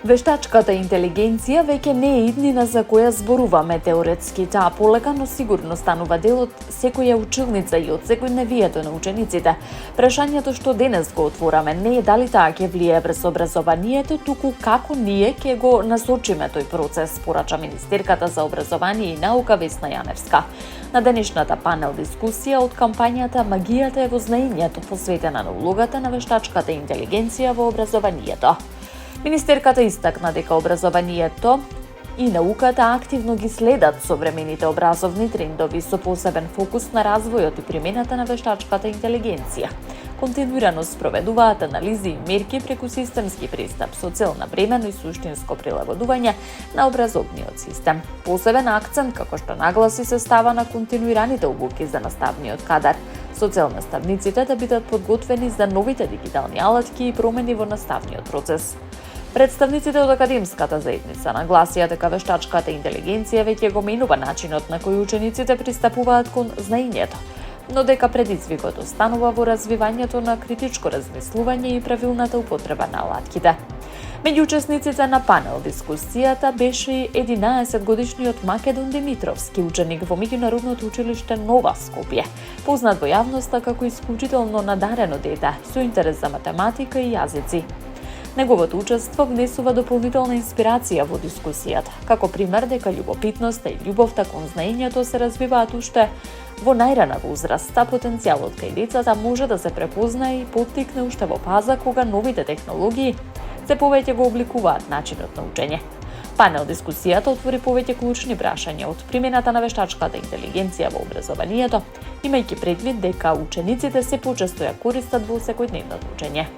Вештачката интелигенција веќе не е иднина за која зборуваме теоретски, таа полека, но сигурно станува дел од секоја училница и од секојдневието на учениците. Прашањето што денес го отвораме не е дали таа ќе влие врз образованието, туку како ние ќе го насочиме тој процес, порача министерката за образование и наука Весна Јаневска. На денешната панел дискусија од кампањата Магијата е во знаењето, посветена на улогата на вештачката интелигенција во образованието. Министерката истакна дека образованието и науката активно ги следат современите образовни трендови со посебен фокус на развојот и примената на вештачката интелигенција. Континуирано спроведуваат анализи и мерки преку системски пристап со цел на времено и суштинско прилагодување на образовниот систем. Посебен акцент, како што нагласи, се става на континуираните обуки за наставниот кадар, со цел наставниците да бидат подготвени за новите дигитални алатки и промени во наставниот процес. Представниците од академската заедница нагласија дека вештачката интелигенција веќе го менува начинот на кој учениците пристапуваат кон знаењето, но дека предизвикот останува во развивањето на критичко размислување и правилната употреба на алатките. Меѓу учесниците на панел дискусијата беше и 11-годишниот Македон Димитровски, ученик во меѓународното училиште Нова Скопје, познат во јавноста како исклучително надарено дете со интерес за математика и јазици. Неговото учество внесува дополнителна инспирација во дискусијата, како пример дека љубопитноста и љубовта кон знаењето се развиваат уште во најрана возраст, а потенцијалот кај децата може да се препознае и поттикне уште во фаза кога новите технологии се повеќе го обликуваат начинот на учење. Панел дискусијата отвори повеќе клучни прашања од примената на вештачката интелигенција во образованието, имајќи предвид дека учениците се почесто ја користат во секојдневното учење.